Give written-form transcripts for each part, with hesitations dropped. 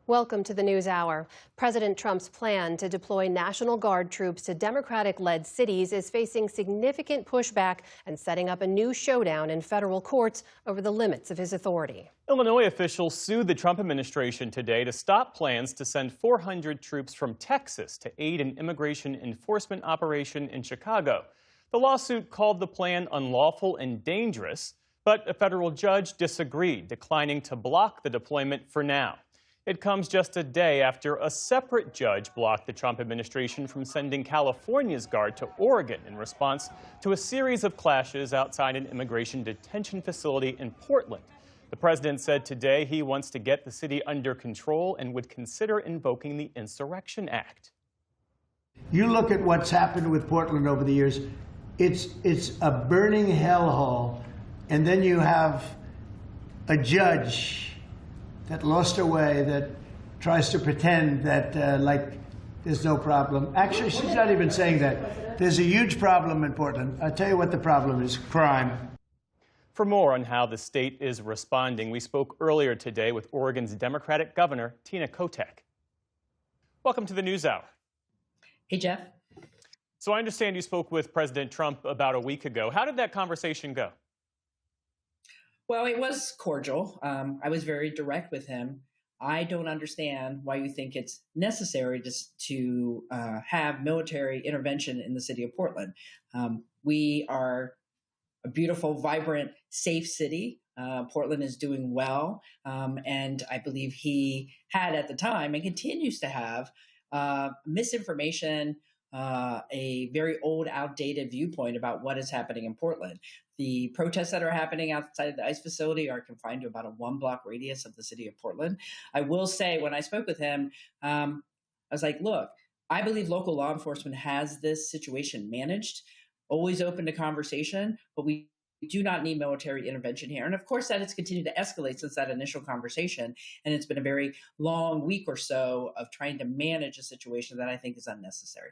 Welcome to the News Hour. President Trump's plan to deploy National Guard troops to Democratic-led cities is facing significant pushback and setting up a new showdown in federal courts over the limits of his authority. Illinois officials sued the Trump administration today to stop plans to send 400 troops from Texas to aid an immigration enforcement operation in Chicago. The lawsuit called the plan unlawful and dangerous, but a federal judge disagreed, declining to block the deployment for now. It comes just a day after a separate judge blocked the Trump administration from sending California's Guard to Oregon in response to a series of clashes outside an immigration detention facility in Portland. The president said today he wants to get the city under control and would consider invoking the Insurrection Act. You look at what's happened with Portland over the years, it's a burning hellhole, and then you have a judge that lost her way, that tries to pretend that, like, there's no problem. Actually, she's not even saying that. There's a huge problem in Portland. I'll tell you what the problem is: crime. For more on how the state is responding, we spoke earlier today with Oregon's Democratic Governor, Tina Kotek. Welcome to the News Hour. Hey, Jeff. So I understand you spoke with President Trump about a week ago. How did that conversation go? Well, it was cordial. I was very direct with him. I don't understand why you think it's necessary to have military intervention in the city of Portland. We are a beautiful, vibrant, safe city. Portland is doing well. And I believe he had at the time and continues to have misinformation, a very old, outdated viewpoint about what is happening in Portland. The protests that are happening outside of the ICE facility are confined to about a 1-block radius of the city of Portland. I will say, when I spoke with him, I was like, look, I believe local law enforcement has this situation managed, always open to conversation, but we do not need military intervention here. And of course, that has continued to escalate since that initial conversation. And it's been a very long week or so of trying to manage a situation that I think is unnecessary.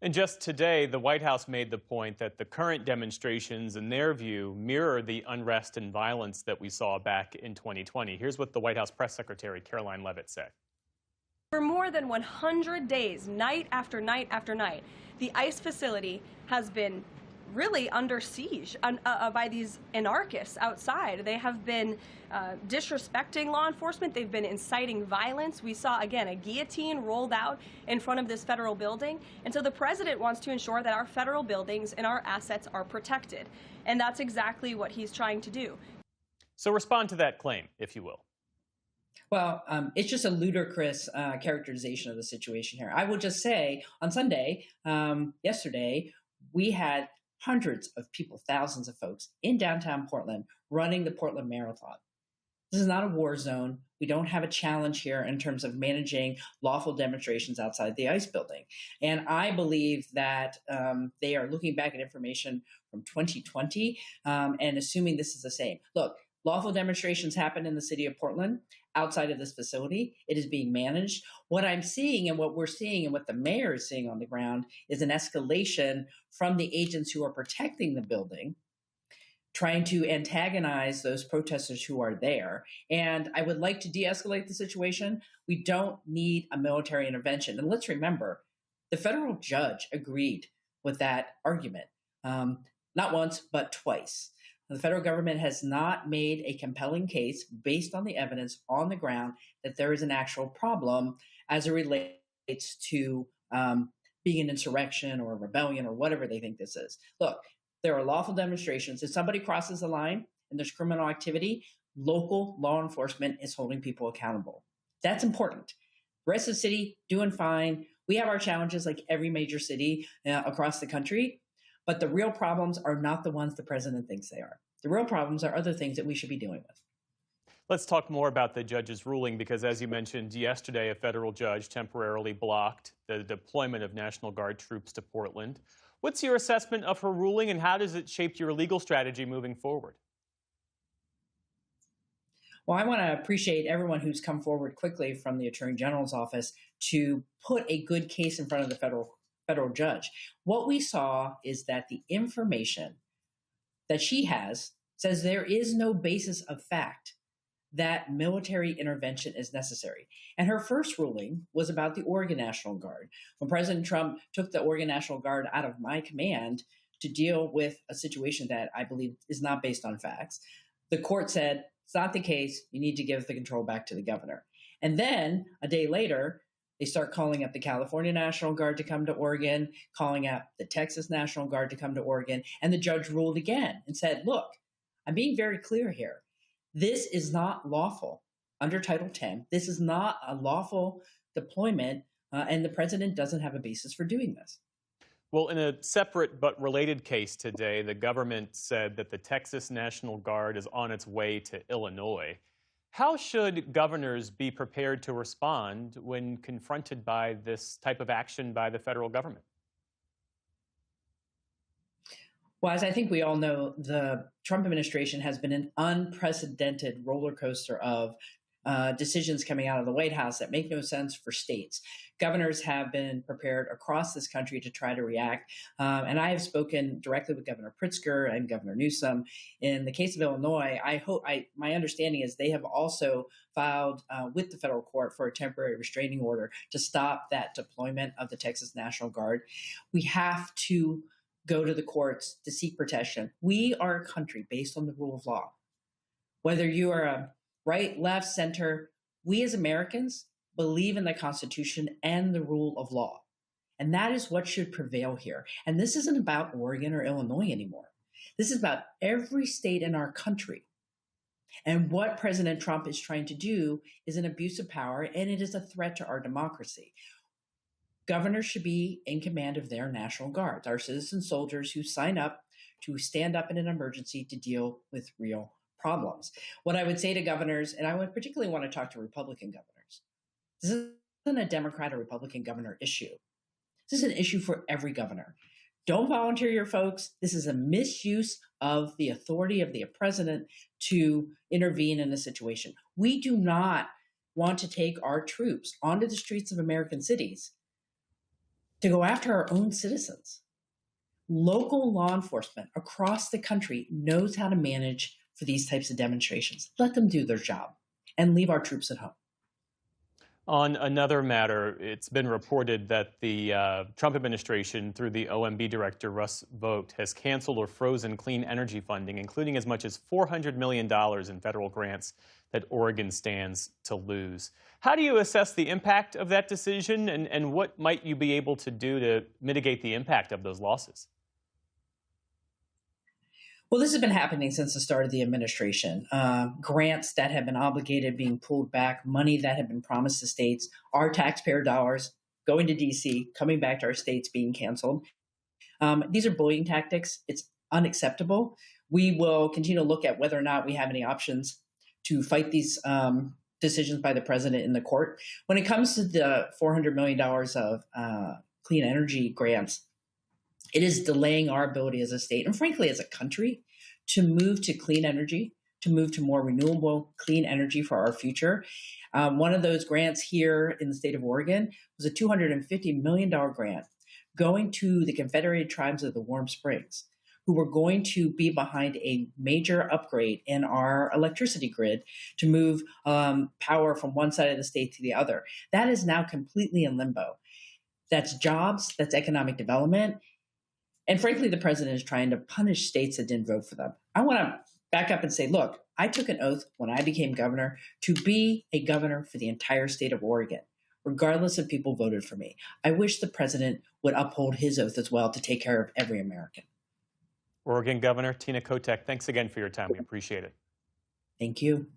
And just today, the White House made the point that the current demonstrations, in their view, mirror the unrest and violence that we saw back in 2020. Here's what the White House press secretary, Caroline Leavitt, said. For more than 100 days, night after night after night, the ICE facility has been really under siege by these anarchists outside. They have been disrespecting law enforcement. They've been inciting violence. We saw, again, a guillotine rolled out in front of this federal building. And so the president wants to ensure that our federal buildings and our assets are protected. And that's exactly what he's trying to do. So respond to that claim, if you will. Well, it's just a ludicrous characterization of the situation here. I will just say, on Sunday, yesterday, we had hundreds of people, thousands of folks in downtown Portland running the Portland Marathon. This is not a war zone. We don't have a challenge here in terms of managing lawful demonstrations outside the ICE building. And I believe that they are looking back at information from 2020 and assuming this is the same. Look, lawful demonstrations happen in the city of Portland outside of this facility. It is being managed. What I'm seeing and what we're seeing and what the mayor is seeing on the ground is an escalation from the agents who are protecting the building, trying to antagonize those protesters who are there. And I would like to de-escalate the situation. We don't need a military intervention. And let's remember, the federal judge agreed with that argument, not once, but twice. The federal government has not made a compelling case based on the evidence on the ground that there is an actual problem as it relates to being an insurrection or a rebellion or whatever they think this is. Look, there are lawful demonstrations. If somebody crosses the line and there's criminal activity, local law enforcement is holding people accountable. That's important. The rest of the city doing fine. We have our challenges like every major city across the country. But the real problems are not the ones the president thinks they are. The real problems are other things that we should be dealing with. Let's talk more about the judge's ruling because, as you mentioned, yesterday a federal judge temporarily blocked the deployment of National Guard troops to Portland. What's your assessment of her ruling and how does it shape your legal strategy moving forward? Well, I want to appreciate everyone who's come forward quickly from the Attorney General's office to put a good case in front of the federal judge. What we saw is that the information that she has says there is no basis of fact that military intervention is necessary. And her first ruling was about the Oregon National Guard. When President Trump took the Oregon National Guard out of my command to deal with a situation that I believe is not based on facts, the court said, it's not the case. You need to give the control back to the governor. And then a day later, they start calling up the California National Guard to come to Oregon, calling up the Texas National Guard to come to Oregon. And the judge ruled again and said, look, I'm being very clear here. This is not lawful under Title X. This is not a lawful deployment, and the president doesn't have a basis for doing this. Well, in a separate but related case today, the government said that the Texas National Guard is on its way to Illinois. How should governors be prepared to respond when confronted by this type of action by the federal government? Well, as I think we all know, the Trump administration has been an unprecedented roller coaster of decisions coming out of the White House that make no sense for states. Governors have been prepared across this country to try to react. And I have spoken directly with Governor Pritzker and Governor Newsom. In the case of Illinois, my understanding is they have also filed with the federal court for a temporary restraining order to stop that deployment of the Texas National Guard. We have to go to the courts to seek protection. We are a country based on the rule of law. Whether you are a right, left, center, we as Americans believe in the Constitution and the rule of law. And that is what should prevail here. And this isn't about Oregon or Illinois anymore. This is about every state in our country. And what President Trump is trying to do is an abuse of power, and it is a threat to our democracy. Governors should be in command of their National Guards, our citizen soldiers who sign up to stand up in an emergency to deal with real problems. What I would say to governors, and I would particularly want to talk to Republican governors, this isn't a Democrat or Republican governor issue. This is an issue for every governor. Don't volunteer your folks. This is a misuse of the authority of the president to intervene in a situation. We do not want to take our troops onto the streets of American cities to go after our own citizens. Local law enforcement across the country knows how to manage for these types of demonstrations. Let them do their job and leave our troops at home. On another matter, it's been reported that the Trump administration, through the OMB director, Russ Vought, has canceled or frozen clean energy funding, including as much as $400 million in federal grants that Oregon stands to lose. How do you assess the impact of that decision, and what might you be able to do to mitigate the impact of those losses? Well, this has been happening since the start of the administration. Grants that have been obligated being pulled back, money that had been promised to states, our taxpayer dollars going to D.C., coming back to our states being canceled. These are bullying tactics. It's unacceptable. We will continue to look at whether or not we have any options to fight these decisions by the president in the court. When it comes to the $400 million of clean energy grants, it is delaying our ability as a state and frankly as a country to move to clean energy, to move to more renewable clean energy for our future. One of those grants here in the state of Oregon was a $250 million grant going to the Confederated Tribes of the Warm Springs, who were going to be behind a major upgrade in our electricity grid to move power from one side of the state to the other. That is now completely in limbo. That's jobs, that's economic development. And frankly, the president is trying to punish states that didn't vote for them. I want to back up and say, look, I took an oath when I became governor to be a governor for the entire state of Oregon, regardless if people voted for me. I wish the president would uphold his oath as well to take care of every American. Oregon Governor Tina Kotek, thanks again for your time. We appreciate it. Thank you.